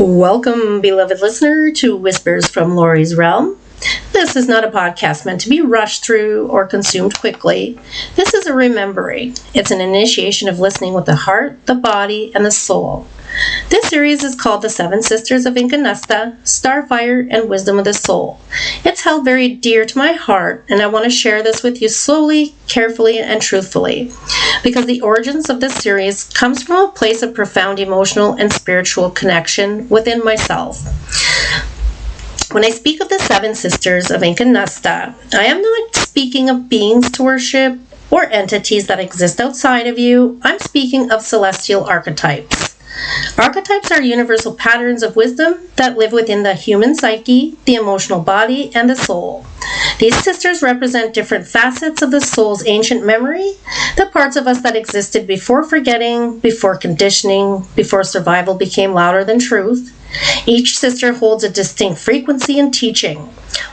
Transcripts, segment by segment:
Welcome, beloved listener, to Whispers from Lauries' Realm. This is not a podcast meant to be rushed through or consumed quickly. This is a remembering. It's an initiation of listening with the heart, the body, and the soul. This series is called the Seven Sisters of Incanusta, Starfire and Wisdom of the Soul. It's held very dear to my heart, and I want to share this with you slowly, carefully, and truthfully, because the origins of this series comes from a place of profound emotional and spiritual connection within myself. When I speak of the Seven Sisters of Incanusta, I am not speaking of beings to worship or entities that exist outside of you. I'm speaking of celestial archetypes. Archetypes are universal patterns of wisdom that live within the human psyche, the emotional body, and the soul. These sisters represent different facets of the soul's ancient memory, the parts of us that existed before forgetting, before conditioning, before survival became louder than truth. Each sister holds a distinct frequency and teaching.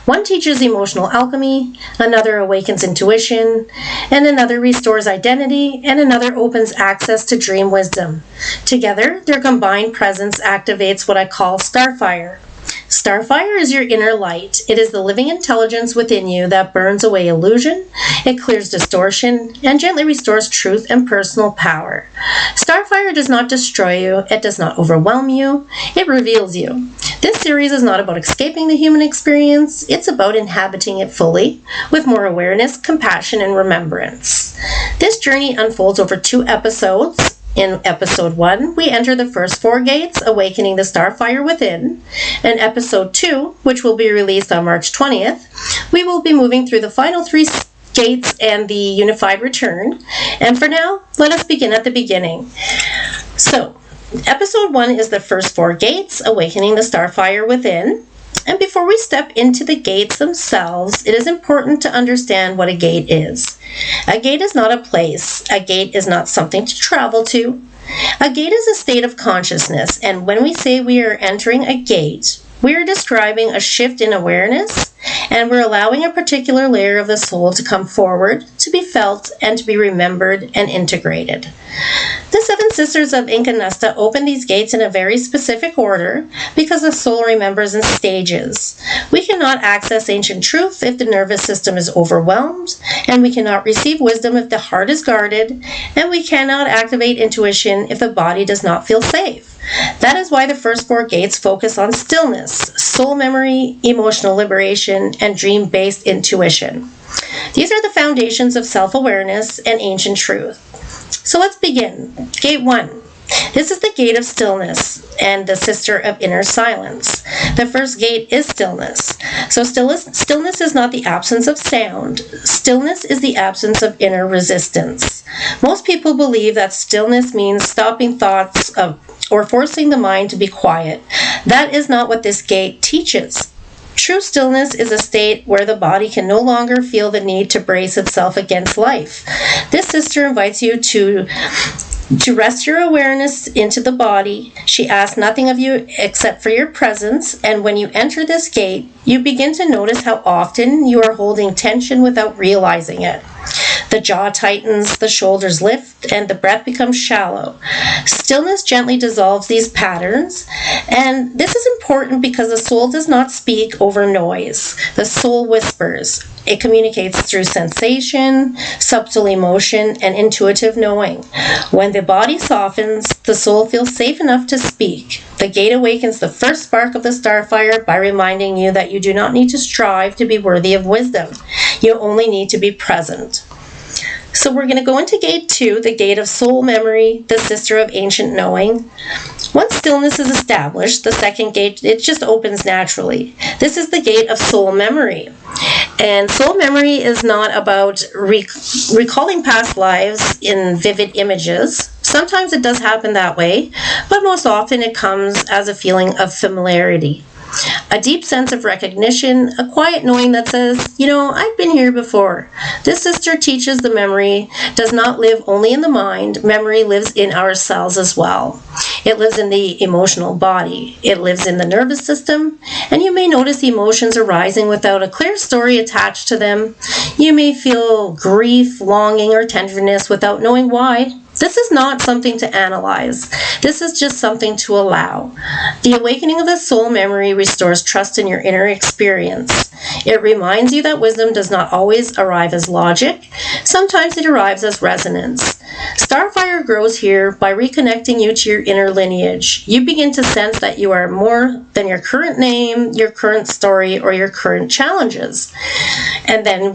One teaches emotional alchemy, another awakens intuition, and another restores identity, and another opens access to dream wisdom. Together, their combined presence activates what I call Starfire. Starfire is your inner light. It is the living intelligence within you that burns away illusion, it clears distortion, and gently restores truth and personal power. Starfire does not destroy you, it does not overwhelm you, it reveals you. This series is not about escaping the human experience, it's about inhabiting it fully, with more awareness, compassion, and remembrance. This journey unfolds over 2 episodes. In episode 1, we enter the first 4 gates, awakening the Starfire within. In episode 2, which will be released on March 20th, we will be moving through the final 3 gates and the unified return. And for now, let us begin at the beginning. So, episode 1 is the first 4 gates, awakening the Starfire within. And before we step into the gates themselves, it is important to understand what a gate is. A gate is not a place. A gate is not something to travel to. A gate is a state of consciousness, and when we say we are entering a gate, we are describing a shift in awareness, and we're allowing a particular layer of the soul to come forward, to be felt, and to be remembered and integrated. The Seven Sisters of Incanusta open these gates in a very specific order because the soul remembers in stages. We cannot access ancient truth if the nervous system is overwhelmed, and we cannot receive wisdom if the heart is guarded, and we cannot activate intuition if the body does not feel safe. That is why the first 4 gates focus on stillness, soul memory, emotional liberation, and dream-based intuition. These are the foundations of self-awareness and ancient truth. So let's begin. Gate 1. This is the gate of stillness and the sister of inner silence. The first gate is stillness. So stillness is not the absence of sound. Stillness is the absence of inner resistance. Most people believe that stillness means stopping thoughts or forcing the mind to be quiet. That is not what this gate teaches. True stillness is a state where the body can no longer feel the need to brace itself against life. This sister invites you to rest your awareness into the body. She asks nothing of you except for your presence, and when you enter this gate, you begin to notice how often you are holding tension without realizing it. The jaw tightens, the shoulders lift, and the breath becomes shallow. Stillness gently dissolves these patterns, and this is important because the soul does not speak over noise. The soul whispers. It communicates through sensation, subtle emotion, and intuitive knowing. When the body softens, the soul feels safe enough to speak. The gate awakens the first spark of the Starfire by reminding you that you do not need to strive to be worthy of wisdom. You only need to be present. So we're going to go into gate 2, the gate of soul memory, the sister of ancient knowing. Once stillness is established, the second gate, it just opens naturally. This is the gate of soul memory. And soul memory is not about recalling past lives in vivid images. Sometimes it does happen that way, but most often it comes as a feeling of familiarity. A deep sense of recognition, a quiet knowing that says, I've been here before. This sister teaches the memory does not live only in the mind. Memory lives in our cells as well. It lives in the emotional body. It lives in the nervous system, and you may notice emotions arising without a clear story attached to them. You may feel grief, longing, or tenderness without knowing why. This is not something to analyze. This is just something to allow. The awakening of the soul memory restores trust in your inner experience. It reminds you that wisdom does not always arrive as logic. Sometimes it arrives as resonance. Starfire grows here by reconnecting you to your inner lineage. You begin to sense that you are more than your current name, your current story, or your current challenges. And then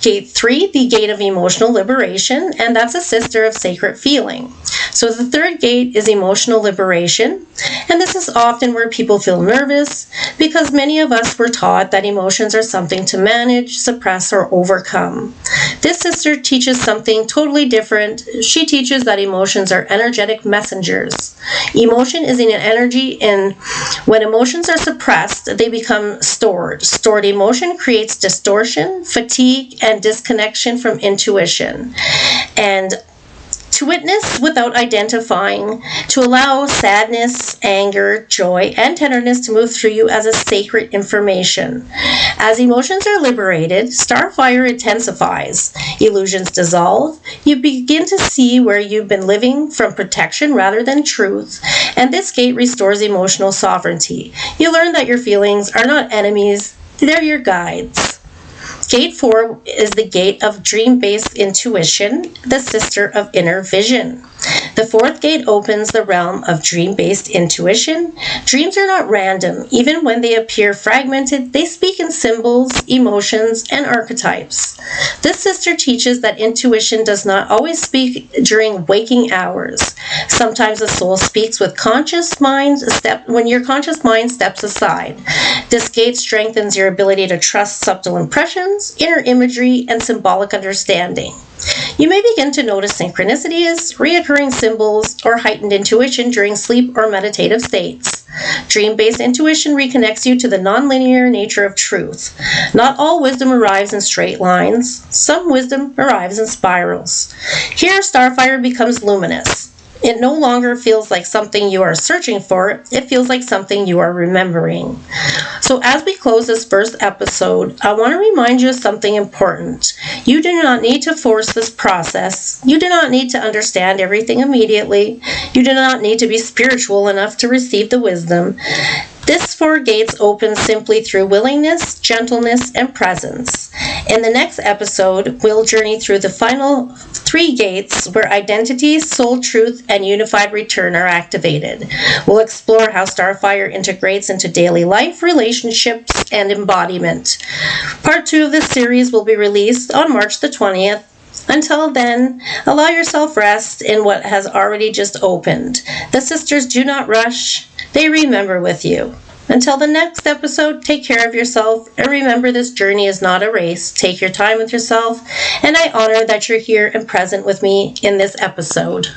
gate 3, the gate of emotional liberation, and that's a sister of sacred feeling. So the third gate is emotional liberation, and this is often where people feel nervous because many of us were taught that emotions are something to manage, suppress, or overcome. This sister teaches something totally different. She teaches that emotions are energetic messengers. Emotion is an energy, and when emotions are suppressed, they become stored. Stored emotion creates distortion, fatigue, and disconnection from intuition. And to witness without identifying, to allow sadness, anger, joy, and tenderness to move through you as a sacred information. As emotions are liberated, Starfire intensifies. Illusions dissolve. You begin to see where you've been living from protection rather than truth, and this gate restores emotional sovereignty. You learn that your feelings are not enemies, they're your guides. Gate 4 is the gate of dream-based intuition, the sister of inner vision. The fourth gate opens the realm of dream-based intuition. Dreams are not random. Even when they appear fragmented, they speak in symbols, emotions, and archetypes. This sister teaches that intuition does not always speak during waking hours. Sometimes the soul speaks with when your conscious mind steps aside. This gate strengthens your ability to trust subtle impressions, inner imagery, and symbolic understanding. You may begin to notice synchronicities, reoccurring symbols, or heightened intuition during sleep or meditative states. Dream-based intuition reconnects you to the nonlinear nature of truth. Not all wisdom arrives in straight lines. Some wisdom arrives in spirals. Here, Starfire becomes luminous. It no longer feels like something you are searching for. It feels like something you are remembering. So as we close this first episode, I want to remind you of something important. You do not need to force this process. You do not need to understand everything immediately. You do not need to be spiritual enough to receive the wisdom. This 4 gates open simply through willingness, gentleness, and presence. In the next episode, we'll journey through the final 3 gates where identity, soul truth, and unified return are activated. We'll explore how Starfire integrates into daily life, relationships, and embodiment. Part 2 of this series will be released on March the 20th. Until then, allow yourself rest in what has already just opened. The sisters do not rush. They remember with you. Until the next episode, take care of yourself, and remember this journey is not a race. Take your time with yourself, and I honor that you're here and present with me in this episode.